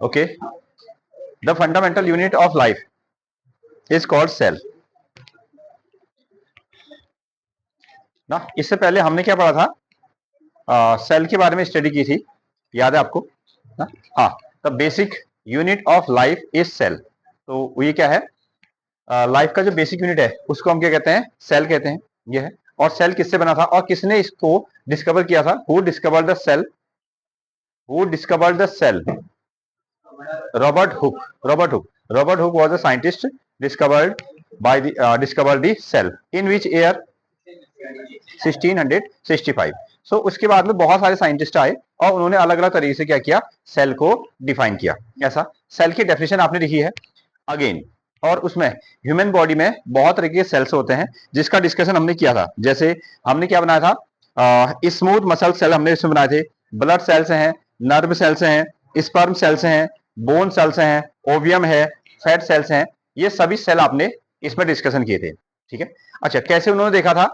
Okay, the fundamental unit of life is called cell ना। इससे पहले हमने क्या पढ़ा था, सेल के बारे में स्टडी की थी, याद है आपको ना? हाँ, the basic unit of life is cell. तो ये क्या है, लाइफ का जो बेसिक यूनिट है उसको हम क्या कहते हैं, सेल कहते हैं। ये है, और सेल किससे बना था और किसने इसको डिस्कवर किया था? Who discovered the cell? Who discovered the cell? Robert Hooke. Robert Hooke was a scientist discovered discovered the cell in which year 1665। सो उसके बाद में बहुत सारे साइंटिस्ट आए और उन्होंने अलग अलग तरीके से क्या किया, सेल को डिफाइन किया। ऐसा सेल की डेफिनेशन आपने लिखी है अगेन, और उसमें ह्यूमन बॉडी में बहुत तरह के सेल्स होते हैं जिसका डिस्कशन हमने किया था। जैसे हमने क्या बनाया था, स्मूथ मसल सेल हमने इसमें बनाए थे, ब्लड सेल्स हैं, नर्व सेल्स हैं, स्पर्म सेल्स हैं, बोन सेल्स हैं, ओवियम है, फैट सेल्स हैं, ये सभी सेल आपने इसमें डिस्कशन किए थे। ठीक है, अच्छा कैसे उन्होंने देखा था?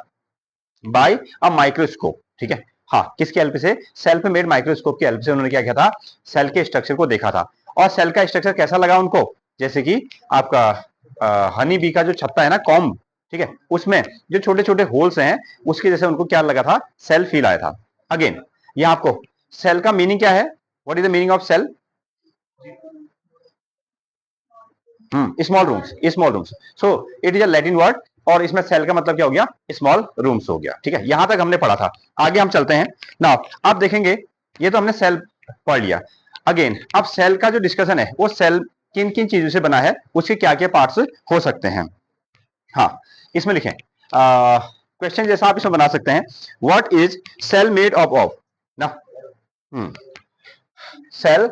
By a microscope. ठीक है, हाँ, किसकी हेल्प से? सेल्फ मेड माइक्रोस्कोप की हेल्प से उन्होंने क्या किया था, सेल के स्ट्रक्चर को देखा था। और सेल का स्ट्रक्चर कैसा लगा उनको? जैसे कि आपका हनी बी का जो छत्ता है ना, कॉम्ब, ठीक है, उसमें जो छोटे छोटे होल्स हैं उसके जैसे उनको क्या लगा था, सेल फील आया था। अगेन ये आपको सेल का मीनिंग क्या है? What is the meaning of cell? Small rooms. So it is a Latin word, और इसमें सेल का मतलब क्या हो गया? स्मॉल रूम्स हो गया। ठीक है, यहां तक हमने पढ़ा था। आगे हम चलते हैं ना। आप देखेंगे ये तो हमने सेल पढ़ लिया। अगेन अब सेल का जो डिस्कशन है वो सेल किन किन चीजों से बना है, उसके क्या क्या पार्ट्स हो सकते हैं। हाँ, इसमें लिखें क्वेश्चन जैसा आप इसमें बना सकते हैं, what is cell made of ना। सेल,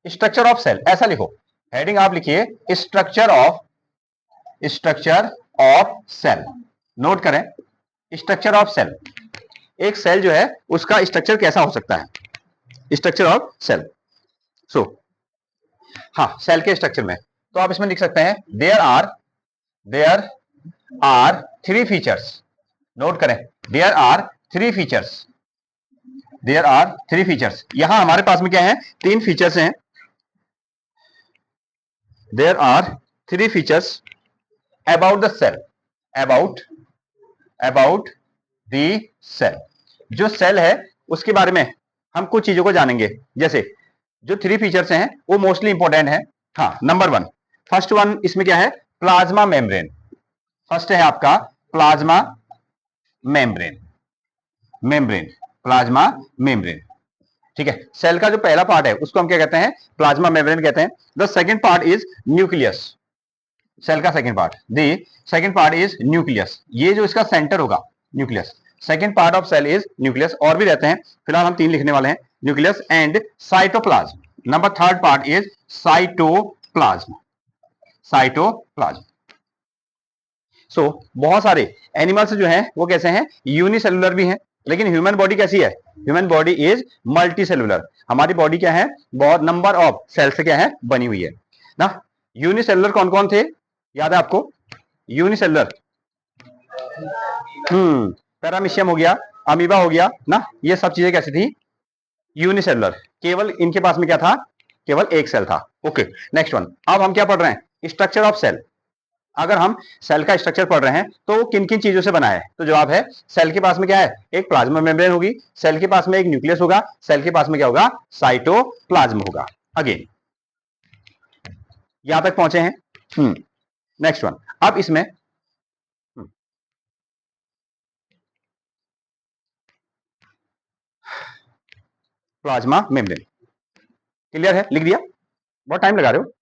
स्ट्रक्चर ऑफ सेल, ऐसा लिखो। हेडिंग आप लिखिए स्ट्रक्चर ऑफ सेल। नोट करें, स्ट्रक्चर ऑफ सेल। एक सेल जो है उसका स्ट्रक्चर कैसा हो सकता है? Structure of cell. सो हाँ, सेल के स्ट्रक्चर में तो आप इसमें लिख सकते हैं there are three features. Note करें, देयर आर थ्री फीचर्स। यहां हमारे पास में क्या है? तीन फीचर्स हैं। There are three features about the cell, about about the cell. जो सेल है उसके बारे में हम कुछ चीजों को जानेंगे। जैसे जो थ्री फीचर्स हैं वो मोस्टली इंपॉर्टेंट है। हाँ, नंबर वन, फर्स्ट वन इसमें क्या है? Plasma membrane. फर्स्ट है आपका प्लाज्मा मेम्ब्रेन, प्लाज्मा मेम्ब्रेन। ठीक है, सेल का जो पहला पार्ट है उसको हम क्या कहते हैं? प्लाज्मा मेम्ब्रेन कहते हैं। The second part is nucleus. Cell का सेकंड पार्ट इज न्यूक्लियस। ये जो इसका सेंटर होगा, nucleus. Second part of cell is nucleus. और भी रहते हैं, फिलहाल हम तीन लिखने वाले हैं, nucleus and cytoplasm. Number third part is cytoplasm. So बहुत सारे एनिमल्स जो हैं वो कैसे हैं? यूनिसेलुलर भी हैं। लेकिन ह्यूमन बॉडी कैसी है? Human body is multi cellular. हमारी बॉडी क्या है? बहुत नंबर ऑफ सेल से क्या है? बनी हुई है ना। यूनिसेलुलर कौन कौन थे, याद है आपको? यूनिसेलुलर, पैरामीशियम हो गया, अमीबा हो गया ना, ये सब चीजें कैसी थी? यूनिसेलुलर। केवल इनके पास में क्या था? केवल एक सेल था। Okay, next one. अब हम क्या पढ़ रहे हैं? Structure of cell. अगर हम सेल का स्ट्रक्चर पढ़ रहे हैं तो वो किन किन चीजों से बना है? तो जवाब है, सेल के पास में क्या है? एक प्लाज्मा मेम्ब्रेन होगी, सेल के पास में एक न्यूक्लियस होगा, सेल के पास में क्या होगा? साइटोप्लाज्म होगा। अगेन यहां तक पहुंचे हैं। Next one. अब इसमें प्लाज्मा मेम्ब्रेन क्लियर है? लिख दिया? बहुत टाइम लगा रहे हो।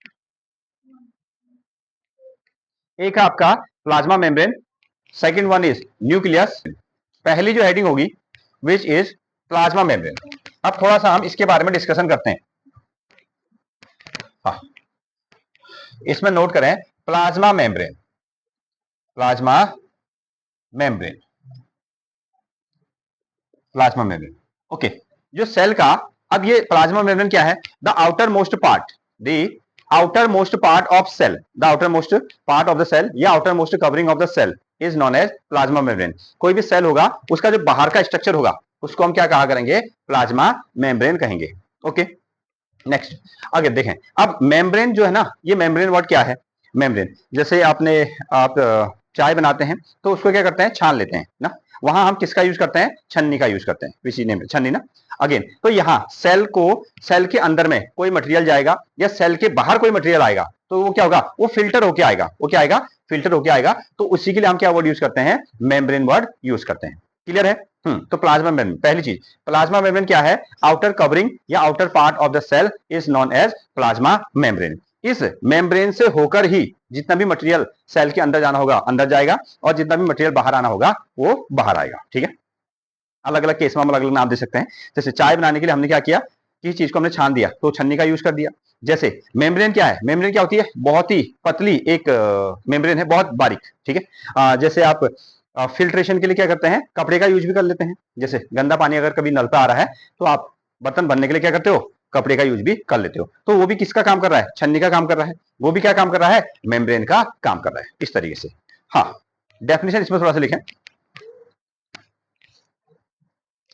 एक है आपका plasma membrane, second one is nucleus. पहली जो हेडिंग होगी विच इज प्लाज्मा मेम्ब्रेन। अब थोड़ा सा हम इसके बारे में डिस्कशन करते हैं। हाँ, इसमें नोट करें plasma membrane, plasma membrane, plasma membrane. Okay, जो सेल का, अब ये प्लाज्मा मेम्ब्रेन क्या है? The outer most part, the outer most part of cell, the outer most part of the cell या outer most covering of the cell is known as plasma membrane. कोई भी cell होगा उसका जो बाहर का स्ट्रक्चर होगा उसको हम क्या कहा करेंगे? प्लाज्मा मेम्ब्रेन कहेंगे। ओके, नेक्स्ट आगे देखें। अब मेम्ब्रेन जो है ना, ये मेम्ब्रेन वर्ड क्या है? मेम्ब्रेन जैसे आप चाय बनाते हैं तो उसको क्या करते हैं, छान लेते हैं ना, वहां हम किसका यूज करते हैं, छन्नी का यूज करते हैं, इसी नेम छन्नी ना। अगेन तो यहाँ सेल के अंदर में कोई मटेरियल जाएगा या सेल के बाहर कोई मटेरियल आएगा तो वो क्या होगा, वो फिल्टर होके आएगा, वो क्या आएगा, फिल्टर होके आएगा। तो उसी के लिए हम क्या वर्ड यूज करते हैं, मेम्ब्रेन वर्ड यूज करते हैं। क्लियर है? तो प्लाज्मा मेम्ब्रेन, पहली चीज प्लाज्मा मेम्ब्रेन क्या है, आउटर कवरिंग या outer part of the cell is known as plasma membrane. इस मेम्ब्रेन से होकर ही जितना भी मटेरियल सेल के अंदर जाना होगा अंदर जाएगा और जितना भी मटेरियल बाहर आना होगा वो बाहर आएगा। ठीक है, अलग अलग केस में हम अलग अलग नाम दे सकते हैं। जैसे चाय बनाने के लिए हमने क्या किया, किसी चीज को हमने छान दिया तो छन्नी का यूज कर दिया। जैसे मेम्ब्रेन क्या है, मेम्ब्रेन क्या होती है, बहुत ही पतली एक मेम्ब्रेन है, बहुत बारीक। ठीक है, जैसे आप फिल्ट्रेशन के लिए क्या करते हैं, कपड़े का यूज भी कर लेते हैं। जैसे गंदा पानी अगर कभी नल पे आ रहा है तो आप बर्तन बनने के लिए क्या करते हो, कपड़े का यूज भी कर लेते हो। तो वो भी किसका काम कर रहा है, छन्नी का काम कर रहा है। वो भी क्या काम कर रहा है, मेम्ब्रेन का काम कर रहा है, इस तरीके से। हाँ, डेफिनेशन इसमें थोड़ा सा लिखें।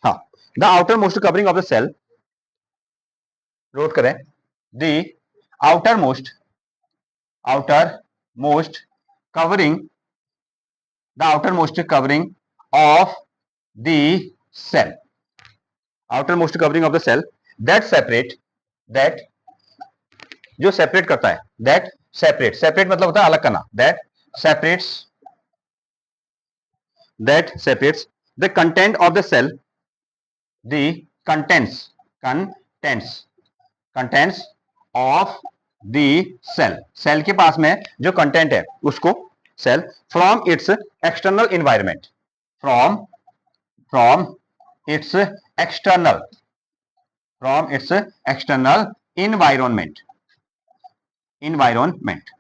हाँ, the outer most covering of the cell, note करें, the outer most covering, the outer most covering of the cell, outer most covering of the cell that separate, that जो सेपरेट करता है, दैट सेपरेट, सेपरेट मतलब होता है अलग करना, that separates the content of the cell, the contents contents contents of the cell, cell के पास में जो कंटेंट है उसको, cell from its external environment, from from its external from its external environment, environment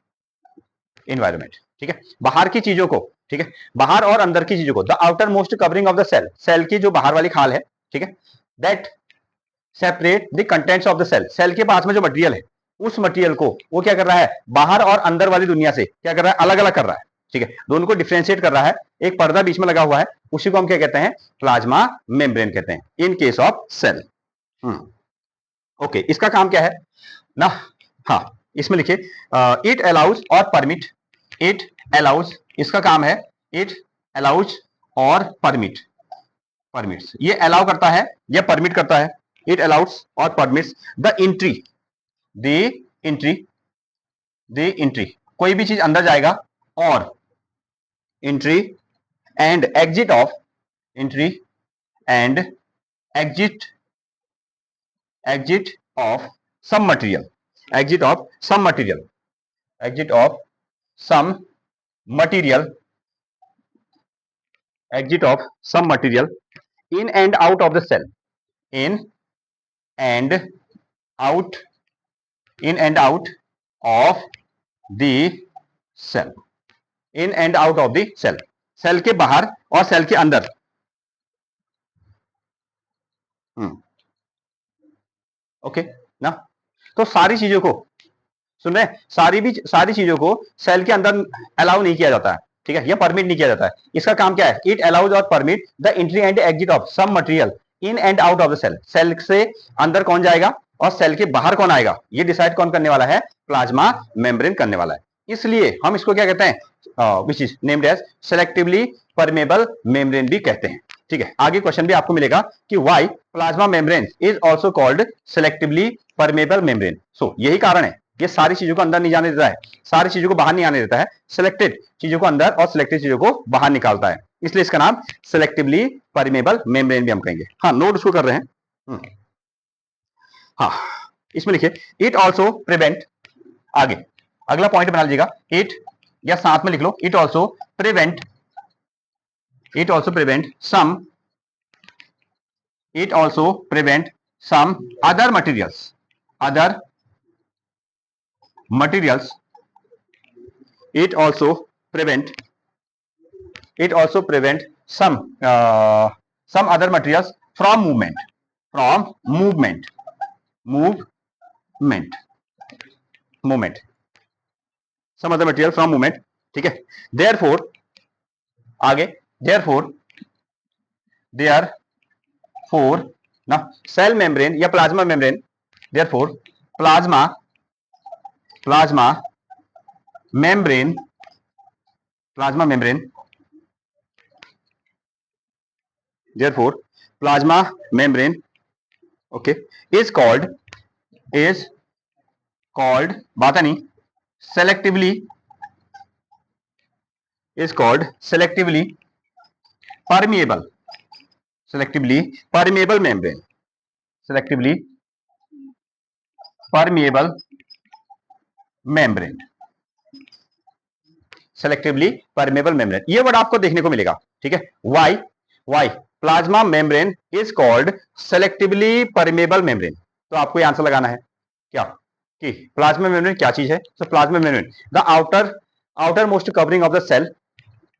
environment ठीक है, बाहर की चीजों को, ठीक है, बाहर और अंदर की चीजों को, the outer most covering of the cell, cell की जो बाहर वाली खाल है, ठीक है, that separate the contents of the cell, cell के पास में जो मटेरियल है उस मटेरियल को वो क्या कर रहा है, बाहर और अंदर वाली दुनिया से क्या कर रहा है, अलग अलग कर रहा है। ठीक है, दोनों को डिफ्रेंशिएट कर रहा है, एक पर्दा बीच में लगा हुआ है, उसी को हम क्या कहते हैं, प्लाज्मा मेम्ब्रेन कहते हैं in case of cell. Okay, इसका काम क्या है ना, हाँ इसमें लिखिए, it allows or permit, it allows, इसका काम है, it allows or permit, permits, ये अलाउ करता है या परमिट करता है, it allows or permits the entry, the entry, the entry, कोई भी चीज अंदर जाएगा, और entry and exit of, entry and exit, exit of some material, exit of some material, exit of some material, exit of some material in and out of the cell, in and out, in and out of the cell, in and out of the cell, cell के बाहर और cell के अंदर। Okay ना, तो सारी चीजों को सुन रहे, सारी चीजों को सेल के अंदर अलाउ नहीं किया जाता है, ठीक है, या परमिट नहीं किया जाता है। इसका काम क्या है, it allows or permit the entry and exit of some material in and out of the cell, cell से अंदर कौन जाएगा और सेल के बाहर कौन आएगा, ये डिसाइड कौन करने वाला है, प्लाज्मा मेम्ब्रेन करने वाला है। इसलिए हम इसको क्या कहते हैं, which is named as selectively permeable membrane भी कहते हैं। ठीक है, आगे क्वेश्चन भी आपको मिलेगा कि why plasma membrane is also called selectively permeable membrane. So यही कारण है, ये सारी चीजों को अंदर नहीं जाने देता है, सारी चीजों को बाहर नहीं आने देता है, सिलेक्टेड चीजों को अंदर और सिलेक्टेड चीजों को बाहर निकालता है, इसलिए इसका नाम सेलेक्टिवली परमेबल मेम्ब्रेन भी हम कहेंगे। हाँ, नोट उसको कर रहे हैं। हाँ, इसमें लिखिए, इट ऑल्सो प्रिवेंट, आगे अगला पॉइंट बना लीजिएगा, इट या साथ में लिख लो, it also prevent, it also prevent some, it also prevent some other materials, other materials, it also prevent, it also prevent some other materials from movement, from movement, movement, movement, some other material from movement। ठीक है, therefore आगे, therefore therefore ना, cell membrane या plasma membrane, therefore plasma plasma membrane plasma membrane therefore plasma membrane okay is called बात है नहीं selectively is called permeable selectively permeable membrane selectively permeable membrane selectively permeable membrane ये word आपको देखने को मिलेगा ठीक है why plasma membrane is called selectively permeable membrane तो आपको ये आंसर लगाना है क्या कि प्लाज्मा मेम्ब्रेन क्या चीज है so plasma membrane the outer most covering of the cell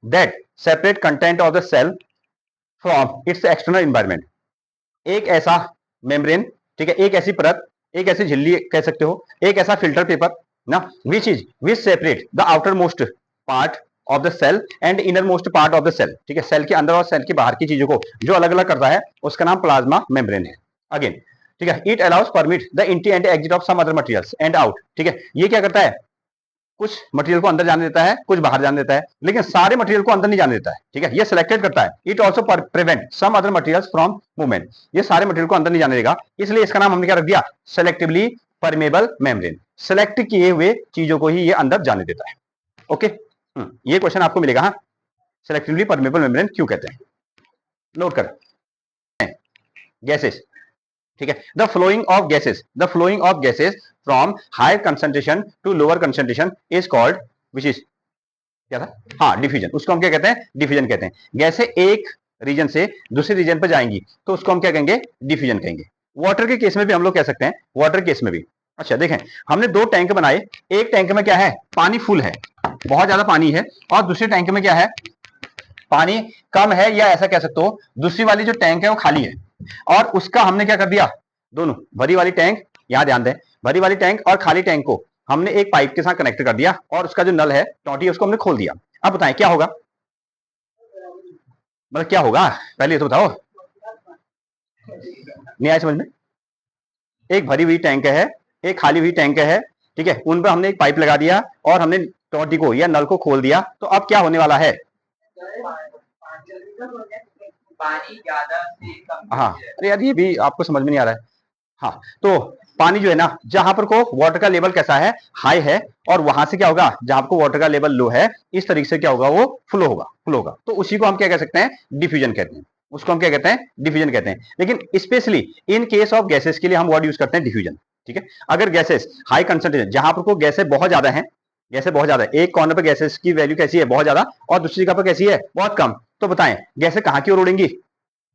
that separate content of the cell from its external environment एक ऐसा मेम्ब्रेन ठीक है एक ऐसी परत एक ऐसी झिल्ली कह सकते हो एक ऐसा फिल्टर पेपर ना which separate the outer most part of the cell and inner most part of the cell ठीक है सेल के अंदर और सेल के बाहर की चीजों को जो अलग अलग करता है उसका नाम प्लाज्मा मेम्ब्रेन है अगेन ठीक है it allows permit the entry and exit of some other materials and out ठीक है ये क्या करता है कुछ मटेरियल को अंदर जाने देता है कुछ बाहर जाने देता है लेकिन सारे मटेरियल को अंदर नहीं जाने देता है ठीक है ये सिलेक्टेड करता है it also prevent some other materials from movement ये सारे मटेरियल को अंदर नहीं जाने देगा इसलिए इसका नाम हमने क्या रख दिया सेलेक्टिवली परमेबल मेम्ब्रेन सेलेक्ट किए हुए चीजों को ही ये अंदर जाने देता है ओके ये क्वेश्चन आपको मिलेगा हाँ सेलेक्टिवली परमेबल मेम्ब्रेन क्यों कहते हैं नोट कर गैसेस ठीक है the flowing of gases from higher concentration to lower concentration is called which is क्या था हाँ डिफ्यूजन उसको हम क्या कहते हैं डिफ्यूजन कहते हैं गैसें एक रीजन से दूसरे रीजन पर जाएंगी तो उसको हम क्या कहेंगे डिफ्यूजन कहेंगे वाटर के केस में भी हम लोग कह सकते हैं वाटर केस में भी अच्छा देखें हमने दो टैंक बनाए एक टैंक में क्या है पानी फुल है बहुत ज्यादा पानी है और दूसरे टैंक में क्या है पानी कम है या ऐसा कह सकते हो दूसरी वाली जो टैंक है वो खाली है और उसका हमने क्या कर दिया दोनों भरी वाली टैंक यहां ध्यान दें भरी वाली टैंक और खाली टैंक को हमने एक पाइप के साथ कनेक्ट कर दिया और उसका जो नल है टोटी उसको हमने खोल दिया अब बताएं क्या होगा मतलब क्या होगा पहले तो बताओ नहीं आया समझ में एक भरी हुई टैंक है एक खाली हुई टैंक है ठीक है उन पर हमने एक पाइप लगा दिया और हमने टोटी को या नल को खोल दिया तो अब क्या होने वाला है पानी ज्यादा से कम हाँ अरे यार ये भी आपको समझ में नहीं आ रहा है हाँ तो पानी जो है ना जहां पर को वाटर का लेवल कैसा है हाई है और वहां से क्या होगा जहां को वाटर का लेवल लो है इस तरीके से क्या होगा वो फ्लो होगा तो उसी को हम क्या कह सकते हैं डिफ्यूजन कहते हैं उसको हम क्या कहते हैं डिफ्यूजन कहते हैं लेकिन specially in case of gases के लिए हम वर्ड यूज करते हैं डिफ्यूजन ठीक है अगर गैसेस हाई कंसंट्रेशन जहां पर को गैसें बहुत ज्यादा है गैसें बहुत ज्यादा है एक कॉर्नर पर गैसेस की वैल्यू कैसी है बहुत ज्यादा और दूसरी जगह पर कैसी है बहुत कम तो बताएं गैसें कहां की ओर उड़ेंगी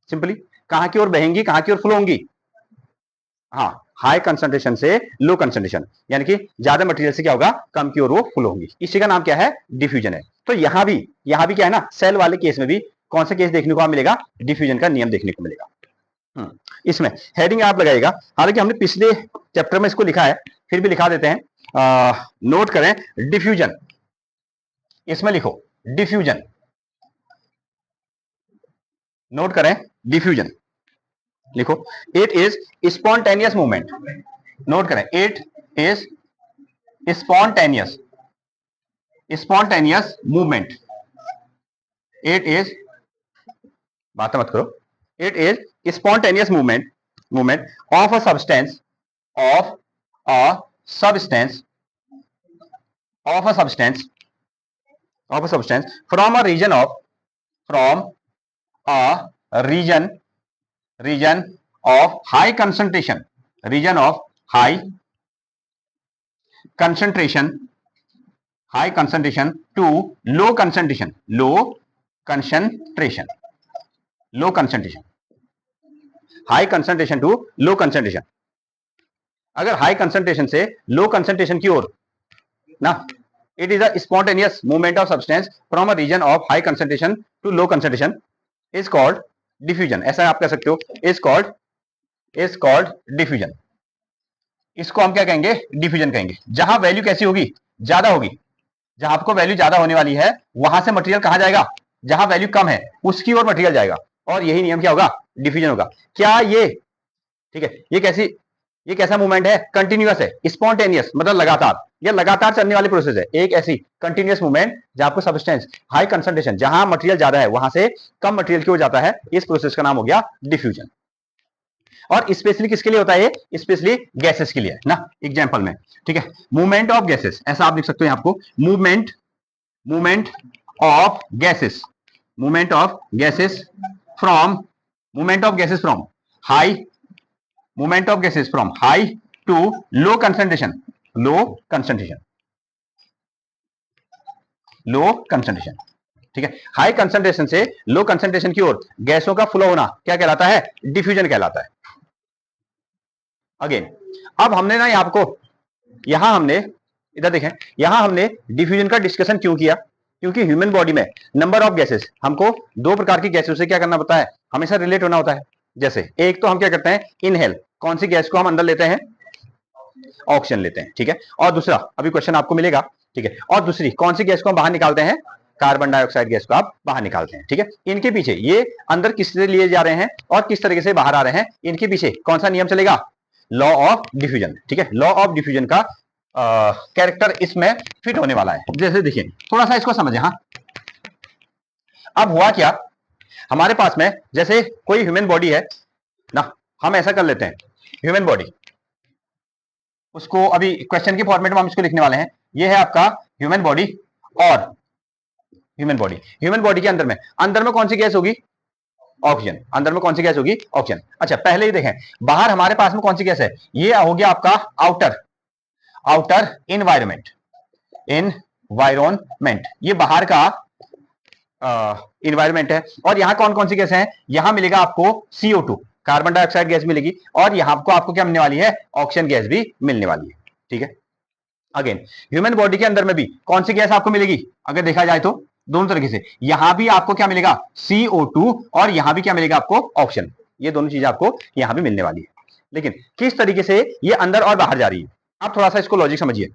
सिंपली कहां की ओर बहेंगी कहां की ओर फ्लो होंगी हाँ हाई कंसंट्रेशन से लो कंसंट्रेशन यानी कि ज्यादा मटेरियल से क्या होगा कम की ओर वो फ्लो होंगी इसी का नाम क्या है डिफ्यूजन है तो यहां भी क्या है ना सेल वाले केस में भी कौन सा केस देखने को मिलेगा डिफ्यूजन का नियम देखने को मिलेगा इसमें हेडिंग आप लगाएगा हालांकि हमने पिछले चैप्टर में इसको लिखा है फिर भी लिखा देते हैं नोट करें डिफ्यूजन इसमें लिखो डिफ्यूजन नोट करें डिफ्यूजन लिखो it is spontaneous movement note करें it is spontaneous movement it is बात मत करो it is spontaneous movement of a substance from a region of high concentration to low concentration high concentration to low concentration अगर high concentration से low concentration की ओर ना it is a spontaneous movement of substance from a region of high concentration to low concentration is called diffusion ऐसा आप कह सकते हो इज कॉल्ड डिफ्यूजन इसको हम क्या कहेंगे डिफ्यूजन कहेंगे जहां वैल्यू कैसी होगी ज्यादा होगी जहां आपको वैल्यू ज्यादा होने वाली है वहां से मटेरियल कहां जाएगा जहां वैल्यू कम है उसकी ओर मटेरियल जाएगा और यही नियम क्या होगा डिफ्यूजन होगा क्या ये ठीक है ये ये कैसा मूवमेंट है? कंटिन्यूअस है, स्पॉन्टेनियस मतलब लगातार, ये लगातार चलने वाली प्रोसेस है, एक ऐसी कंटिन्यूअस मूवमेंट जहां आपको सब्सटेंस हाई कंसंट्रेशन, जहां मटेरियल ज्यादा है वहां से कम मटेरियल की ओर जाता है, इस प्रोसेस का नाम हो गया डिफ्यूजन। और स्पेशली किसके लिए होता है ये? स्पेशली गैसेस के लिए है ना, एग्जांपल में, ठीक है। मूवमेंट ऑफ गैसेस, ऐसा आप लिख सकते हो आपको, movement movement of gases, movement of gases from, movement of gases from high, movement of gases from high to low concentration, low concentration, low concentration, ठीक है। हाई कंसंट्रेशन से लो कंसंट्रेशन की ओर गैसों का फ्लो होना क्या कहलाता है? डिफ्यूजन कहलाता है। अगेन, अब हमने ना आपको यहां हमने, इधर देखें, यहां हमने डिफ्यूजन का डिस्कशन क्यों किया? क्योंकि ह्यूमन बॉडी में नंबर ऑफ गैसेस, हमको दो प्रकार की गैसों से क्या करना पड़ता है? हमेशा रिलेट होना होता है। जैसे एक तो हम क्या करते हैं? इनहेल, कौन सी गैस को हम अंदर लेते हैं? ऑक्सीजन लेते हैं, ठीक है। और दूसरा, अभी क्वेश्चन आपको मिलेगा, ठीक है, और दूसरी कौन सी गैस को हम बाहर निकालते हैं? कार्बन डाइऑक्साइड गैस को आप बाहर निकालते हैं, ठीक है। इनके पीछे ये अंदर किस लिए लिए जा रहे हैं और किस तरीके से बाहर आ रहे हैं, इनके पीछे कौन सा नियम चलेगा? लॉ ऑफ डिफ्यूजन, ठीक है। लॉ ऑफ डिफ्यूजन का कैरेक्टर इसमें फिट होने वाला है। जैसे देखिए, थोड़ा सा इसको समझे। हाँ, अब हुआ क्या, हमारे पास में जैसे कोई ह्यूमन बॉडी है ना, हम ऐसा कर लेते हैं, ह्यूमन बॉडी, उसको अभी क्वेश्चन के फॉर्मेट में हम इसको लिखने वाले हैं। ये है आपका ह्यूमन बॉडी, और ह्यूमन बॉडी के अंदर में कौन सी गैस होगी? ऑक्सीजन। अंदर में कौन सी गैस होगी? ऑक्सीजन। अच्छा, पहले ही देखें, बाहर हमारे पास में कौन सी गैस है? ये हो गया आपका आउटर, आउटर इन्वायरमेंट, इन्वायरमेंट, ये बाहर का इन्वायरमेंट है। और यहां कौन कौन सी गैस है? यहां मिलेगा आपको CO2, कार्बन डाइऑक्साइड गैस मिलेगी, और यहां आपको क्या मिलने वाली है? ऑक्सीजन गैस भी मिलने वाली है, ठीक है। अगेन, ह्यूमन बॉडी के अंदर में भी कौन सी गैस आपको मिलेगी? अगर देखा जाए तो दोनों तरीके से, यहां भी आपको क्या मिलेगा? CO2, और यहां भी क्या मिलेगा आपको? ऑक्सीजन। ये दोनों चीजें आपको यहां भी मिलने वाली है। लेकिन किस तरीके से ये अंदर और बाहर जा रही है, आप थोड़ा सा इसको लॉजिक समझिए।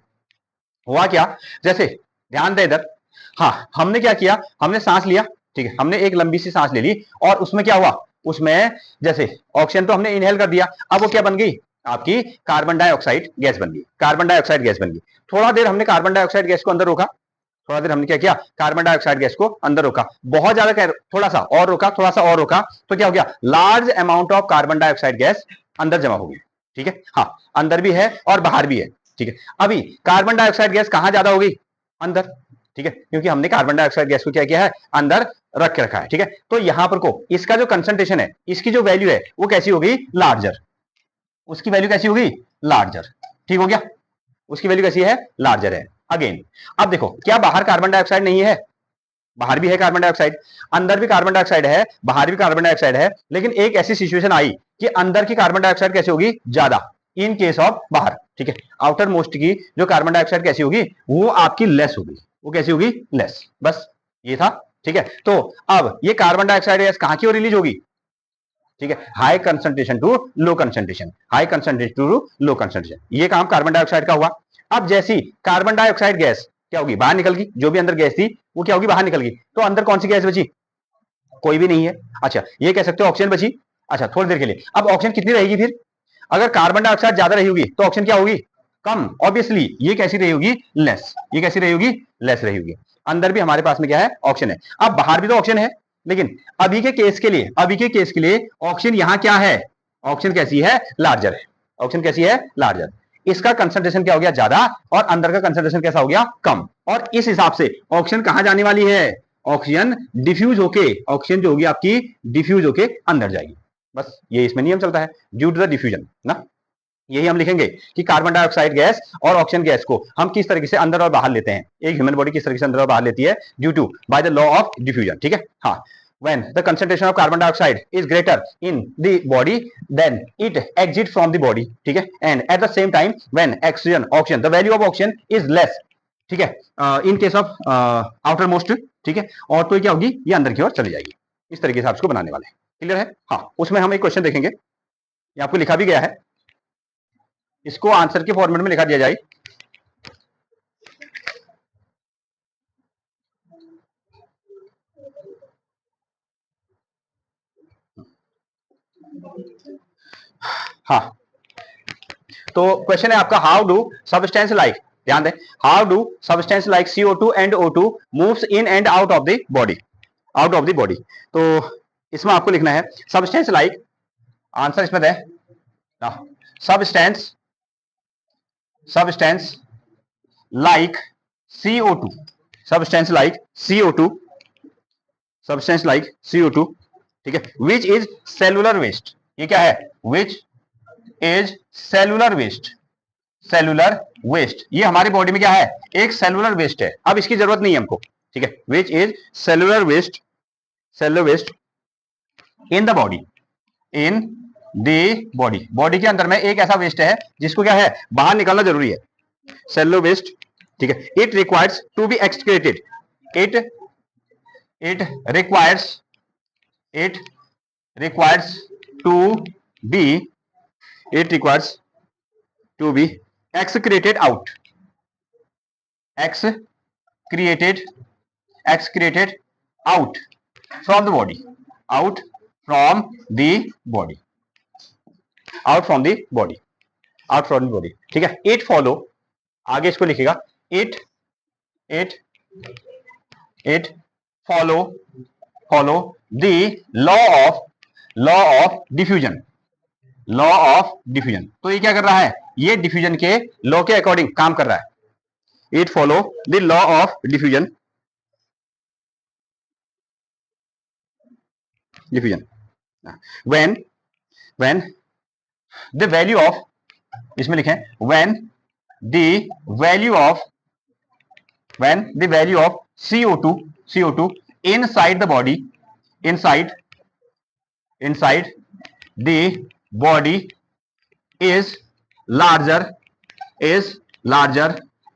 हुआ क्या, जैसे ध्यान दे इधर, हाँ, हमने क्या किया? हमने सांस लिया, ठीक है, हमने एक लंबी सी सांस ले ली, और उसमें क्या हुआ? उसमें जैसे ऑक्सीजन तो हमने इनहेल कर दिया, अब वो क्या बन गई? आपकी कार्बन डाइऑक्साइड गैस बन गई, कार्बन डाइऑक्साइड गैस बन गई। थोड़ा देर हमने कार्बन डाइऑक्साइड गैस को अंदर रोका, थोड़ा देर हमने क्या किया? कार्बन डाइऑक्साइड गैस को अंदर रोका, बहुत ज्यादा, थोड़ा सा और रोका, थोड़ा सा और रोका, तो क्या हो गया? Large amount of carbon dioxide gas अंदर जमा हो गई, ठीक है। हाँ, अंदर भी है और बाहर भी है, ठीक है। अभी कार्बन डाइऑक्साइड गैस कहां ज्यादा होगी? अंदर, ठीक है, क्योंकि हमने कार्बन डाइऑक्साइड गैस को क्या किया है? अंदर रख के रखा है, ठीक है। तो यहां पर को इसका जो कंसंट्रेशन है, इसकी जो वैल्यू है वो कैसी होगी? लार्जर। उसकी वैल्यू कैसी होगी? लार्जर, ठीक हो गया। उसकी वैल्यू कैसी है? लार्जर है। अगेन, अब देखो, क्या बाहर कार्बन डाइऑक्साइड नहीं है? बाहर भी है कार्बन डाइऑक्साइड, अंदर भी कार्बन डाइऑक्साइड है, बाहर भी कार्बन डाइऑक्साइड है, लेकिन एक ऐसी सिचुएशन आई कि अंदर की कार्बन डाइऑक्साइड कैसी होगी? ज्यादा, इन केस ऑफ बाहर, ठीक है। आउटर मोस्ट की जो कार्बन डाइऑक्साइड कैसी होगी? वो आपकी लेस होगी। वो कैसी होगी? लेस। बस ये था, ठीक है। तो अब ये कार्बन डाइऑक्साइड गैस कहां की ओर रिलीज होगी? ठीक है, high concentration to low concentration, high concentration to low concentration, ये काम कार्बन डाइऑक्साइड का हुआ। अब जैसी कार्बन डाइऑक्साइड गैस क्या होगी? बाहर निकल गई, जो भी अंदर गैस थी वो क्या होगी? बाहर निकल गई। तो अंदर कौन सी गैस बची? कोई भी नहीं है। अच्छा, ये कह सकते हो ऑक्सीजन बची। अच्छा, थोड़ी देर के लिए, अब ऑक्सीजन कितनी रहेगी फिर? अगर कार्बन डाइऑक्साइड ज्यादा रही होगी तो ऑक्सीजन क्या होगी? कम, ऑब्वियसली। ये कैसी रही होगी? लेस। ये कैसी रही होगी? लेस रही होगी। अंदर भी हमारे पास में क्या है? ऑक्सीजन है। अब बाहर भी तो ऑक्सीजन है, लेकिन अभी के केस के लिए, अभी के केस के लिए ऑक्सीजन यहां क्या है? ऑक्सीजन कैसी है? लार्जर है। ऑक्सीजन कैसी है? लार्जर। इसका कंसंट्रेशन क्या हो गया? ज्यादा, और अंदर का कंसंट्रेशन कैसा हो गया? कम। और इस हिसाब से ऑक्सीजन कहां जाने वाली है? ऑक्सीजन डिफ्यूज होके, ऑक्सीजन जो होगी आपकी डिफ्यूज होके अंदर जाएगी। बस ये इसमें नियम चलता है, ड्यू टू द डिफ्यूजन ना। यही हम लिखेंगे कि कार्बन डाइऑक्साइड गैस और ऑक्सीजन गैस को हम किस तरीके से अंदर और बाहर लेते हैं, एक ह्यूमन बॉडी किस तरीके से अंदर और बाहर लेती है, due to by the law of diffusion, ठीक है। हाँ, when the concentration of carbon dioxide is greater in the body then it exits from the body, ठीक है, and at the same time when oxygen the value of oxygen is less, ठीक है, इन case of outer most, ठीक है। और तो क्या होगी? ये अंदर की ओर चली जाएगी। इस तरीके से आप इसको बनाने वाले हैं, क्लियर है? हाँ, उसमें हम एक क्वेश्चन देखेंगे, ये आपको लिखा भी गया है, इसको आंसर के फॉर्मेट में लिखा दिया जाए। हाँ, तो क्वेश्चन है आपका, हाउ डू सबस्टेंस लाइक, ध्यान दें, how do substance like CO2 and O2 moves in and out of the body, out of the body. तो इसमें आपको लिखना है सबस्टेंस लाइक, आंसर इसमें दें, substance, substance like CO2, substance like CO2, substance like CO2, ठीक है, which is cellular waste, ये क्या है, which is cellular waste, cellular waste, ये हमारी बॉडी में क्या है, एक सेलुलर वेस्ट है, अब इसकी जरूरत नहीं है हमको, ठीक है, which is cellular waste, cellular waste in the body, in the body, body के अंदर में एक ऐसा वेस्ट है जिसको क्या है, बाहर निकालना जरूरी है, सेलुलर वेस्ट, ठीक है, it requires to be excreted, it requires, it requires to be, it requires to be excreted out, excreted, excreted out from the body, out from the body, out from the body, out from the body, ठीक है, it follow, आगे इसको लिखेगा, it follow the law of diffusion, law of diffusion, तो ये क्या कर रहा है, ये डिफ्यूजन के लॉ के अकॉर्डिंग काम कर रहा है, it follow the law of diffusion, diffusion, when the value of, इसमें लिखें, when the value of CO2 inside the body, inside the body is larger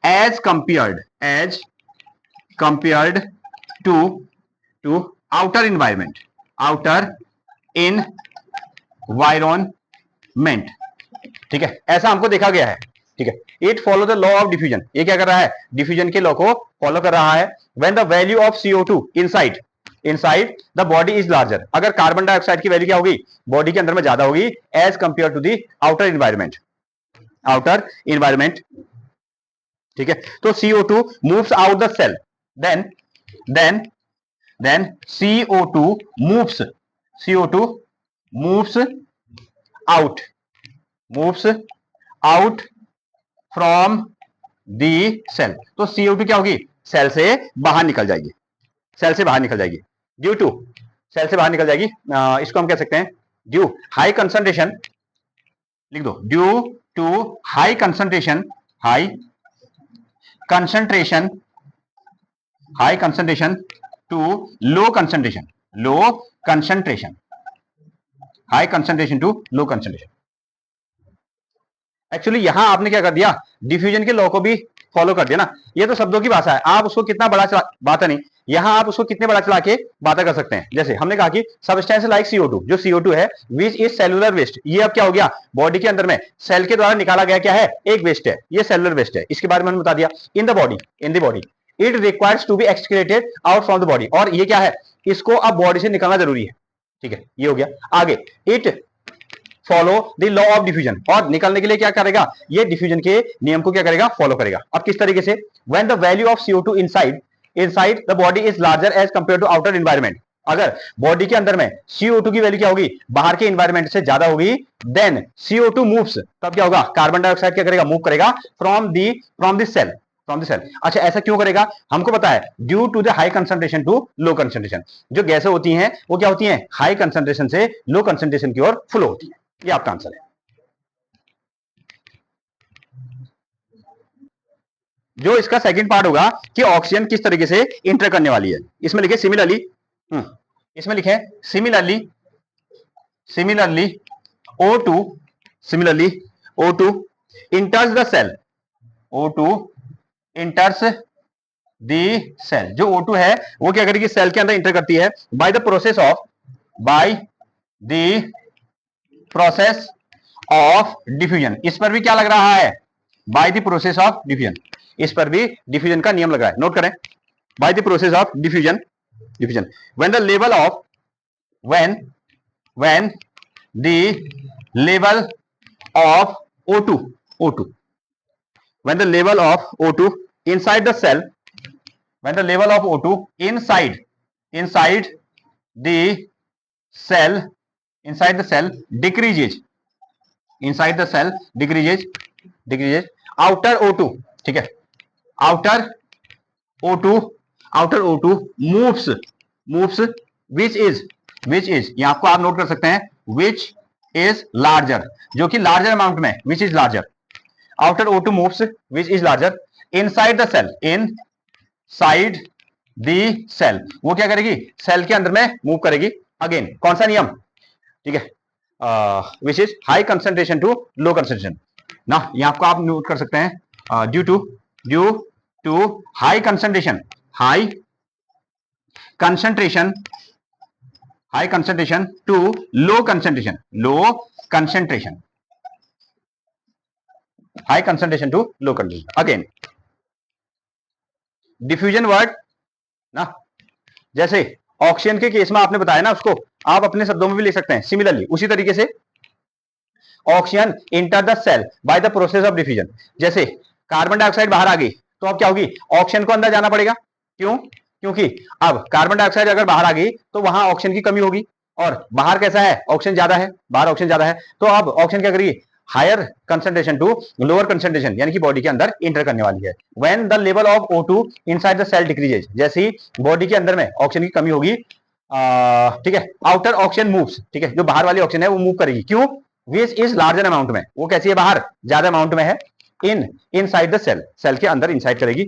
as compared to outer environment, ठीक है, ऐसा हमको देखा गया है, ठीक है, it follow the law of diffusion, ये क्या कर रहा है, डिफ्यूजन के लॉ को फॉलो कर रहा है, when the value of CO2 inside the body is larger, अगर कार्बन डाइऑक्साइड की वैल्यू क्या होगी, बॉडी के अंदर में ज्यादा होगी, as compare to the outer environment, ठीक है, तो CO2 moves out the cell, then CO2 moves out from the cell, तो CO2 क्या होगी, सेल से बाहर निकल जाएगी, सेल से बाहर निकल जाएगी, ड्यू टू, सेल से बाहर निकल जाएगी, इसको हम कह सकते हैं ड्यू हाई कंसंट्रेशन, लिख दो, due to high concentration to low concentration, high concentration to low concentration, actually यहां आपने क्या कर दिया, डिफ्यूजन के लॉ को भी फॉलो कर दिया ना, ये तो शब्दों की भाषा है, आप उसको कितना बड़ा चला, बात नहीं, यहां आप उसको कितने बड़ा चला के बातें कर सकते हैं, जैसे हमने कहा कि सबस्टेंस लाइक CO2, जो CO2 है, विच इज सेलुलर वेस्ट, ये अब क्या हो गया, बॉडी के अंदर में सेल के द्वारा निकाला गया क्या है, एक वेस्ट है, ये सेलुलर वेस्ट है, इसके बारे में हमने बता दिया, in the body it requires to be excreted out from the body, और ये क्या है, इसको अब बॉडी से निकालना जरूरी है, ठीक है, ये हो गया, आगे it follow the law of diffusion, और निकलने के लिए क्या करेगा, ये डिफ्यूजन के नियम को क्या करेगा, फॉलो करेगा, अब किस तरीके से, when the value of CO2 inside the body is larger as compare to outer environment, अगर बॉडी के अंदर में CO2 की वैल्यू क्या होगी, बाहर के एनवायरनमेंट से ज्यादा होगी, देन CO2 मूव्स, तब क्या होगा, कार्बन डाइऑक्साइड क्या करेगा, मूव करेगा फ्रॉम द सेल, अच्छा ऐसा क्यों करेगा, हमको पता है, due to the high concentration to low concentration, जो गैसें होती हैं वो क्या होती हैं, हाई कंसंट्रेशन से लो कंसंट्रेशन की ओर फ्लो होती है, ये आपका आंसर है। जो इसका सेकंड पार्ट होगा कि ऑक्सीजन किस तरीके से इंटर करने वाली है, इसमें लिखे सिमिलरली, इसमें लिखे similarly O2 enters the cell, O2 enters the cell, जो O2 है वो क्या करेगी, सेल के अंदर इंटर करती है, bye the process of diffusion, इस पर भी क्या लग रहा है, bye the process of diffusion, इस पर भी डिफ्यूजन का नियम लग रहा है, नोट करें, bye the process of diffusion, when the level of O2 O2. When the level of O2 inside the cell, when the level of O2 inside the cell decreases, inside the cell decreases, outer O2, ठीक है, outer O2 moves, which is ये आपको आप note कर सकते हैं, which is larger, जो कि larger amount में, which is larger, outer O2 moves which is larger inside the cell, inside the cell, वो क्या करेगी, सेल के अंदर में मूव करेगी। अगेन कौन सा नियम, ठीक है, which is high concentration to low concentration ना, ये आपको आप नोट कर सकते हैं, due to high concentration to low concentration, high concentration to low concentration. Again diffusion word ना, जैसे ऑक्सीजन के केस में आपने बताया ना, उसको आप अपने शब्दों में भी लिख सकते हैं सिमिलरली, उसी तरीके से oxygen enter the cell by the process of diffusion. जैसे कार्बन डाइऑक्साइड बाहर आ गई तो अब क्या होगी, ऑक्सीजन को अंदर जाना पड़ेगा, क्यों, क्योंकि अब कार्बन डाइऑक्साइड अगर बाहर आ गई तो वहां ऑक्सीजन की कमी होगी, और बाहर कैसा है, ऑक्सीजन ज्यादा है, बाहर ऑक्सीजन ज्यादा है, तो अब ऑक्सीजन क्या करेगी, higher concentration to lower concentration, यानी कि बॉडी के अंदर इंटर करने वाली है। When the level of O2 inside the cell decreases, जैसे ही बॉडी के अंदर में ऑक्सीजन की कमी होगी, ठीक है, आउटर ऑक्सीजन मूव्स, ठीक है, जो बाहर वाली ऑक्सीजन है वो मूव करेगी, क्यों, विच इज लार्जर अमाउंट में, वो कैसी है, बाहर ज्यादा अमाउंट में है, इनसाइड द सेल, सेल के अंदर इनसाइड करेगी,